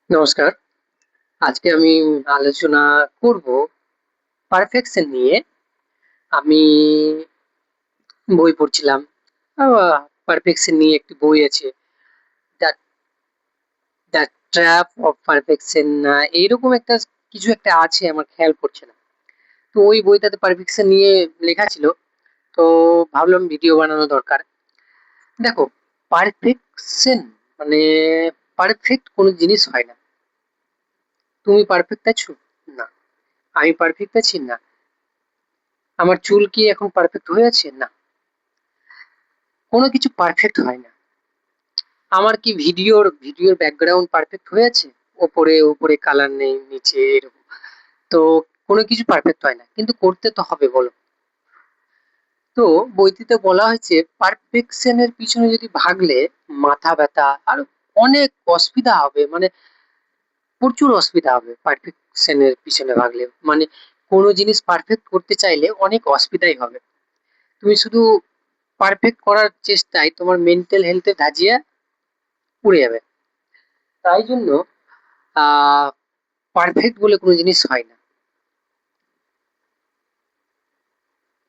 নমস্কার। আজকে আমি আলোচনা করব পারফেকশন নিয়ে। আমি বই পড়ছিলাম। আ পারফেকশন নিয়ে একটি বই আছে। The the trap of perfection না এইরকম একটা কিছু একটা আছে, আমার খেয়াল পড়ছে না। তো ওই বইটাতে পারফেকশন নিয়ে লেখা ছিল। তো ভাবলাম ভিডিও বানানো দরকার। দেখো, পারফেকশন মানে পারফেক্ট কোনো জিনিস হয় না। তুমি পারফেক্ট আছো? না। আমি পারফেক্ট আছি? না। আমার চুল কি এখন পারফেক্ট হয়ে আছে? না। কোনো কিছু পারফেক্ট হয় না। আমার কি ভিডিওর ব্যাকগ্রাউন্ড পারফেক্ট হয়ে আছে? ওপরে উপরে কালার নেই, নিচে এরকম। তো কোনো কিছু পারফেক্ট হয় না, কিন্তু করতে তো হবে, বলো। তো বইটিতে বলা হয়েছে পারফেকশনের পিছনে যদি ভাগলে মাথা ব্যথা আর অনেক অসুবিধা হবে, মানে প্রচুর অসুবিধা হবে পারফেকশনের পিছনে ভাগলে। মানে কোনো জিনিস পারফেক্ট করতে চাইলে অনেক অসুবিধাই হবে। তুমি শুধু পারফেক্ট করার চেষ্টায় তোমার মেন্টাল হেলথে ধাজিয়া উড়ে যাবে। তাই জন্য আহ পারফেক্ট বলে কোনো জিনিস হয় না।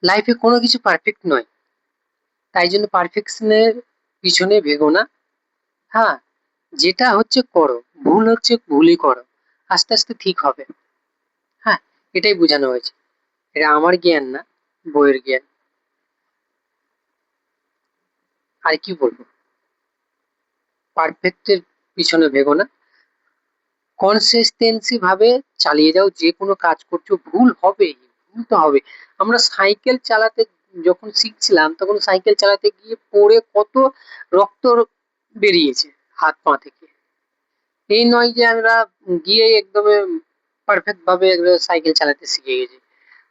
লাইফে কোনো কিছু পারফেক্ট নয়। তাই জন্য পারফেকশনের পিছনে ভেগো না। হ্যাঁ, যেটা হচ্ছে করো, ভুল হচ্ছে ভুলই করো, আস্তে আস্তে ঠিক হবে। হ্যাঁ, এটাই বোঝানো হয়েছে। এটা আমার জ্ঞান না, বইয়ের জ্ঞান। আর কি বলবো, পারফেক্টের পিছনে ভেগো না। কনসিস্টেন্সি ভাবে চালিয়ে যাও। যে কোনো কাজ করছো, ভুল হবেই, ভুল তো হবে। আমরা সাইকেল চালাতে যখন শিখছিলাম, তখন সাইকেল চালাতে গিয়ে পড়ে কত রক্ত বেরিয়েছে হাত পা থেকে। এই নয় যে আমরা গিয়ে একদম পারফেক্ট ভাবে একদম সাইকেল চালাতে শিখে গেছি।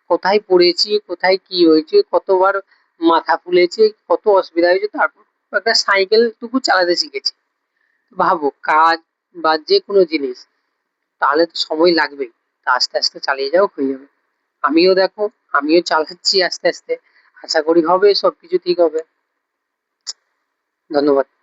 কোথায় পড়েছি, কোথায় কি হয়েছে, কতবার মাথা ফুলেছে, কত অসুবিধা হয়েছে, তারপর একটা সাইকেল টুকু চালাতে শিখেছি। ভাবো, কাজ বা যে কোনো জিনিস, তাহলে তো সময় লাগবেই। তা আস্তে আস্তে চালিয়ে যাও, হয়ে যাবে। আমিও দেখো, আমিও চালাচ্ছি আস্তে আস্তে। আশা করি হবে, সবকিছু ঠিক হবে। ধন্যবাদ।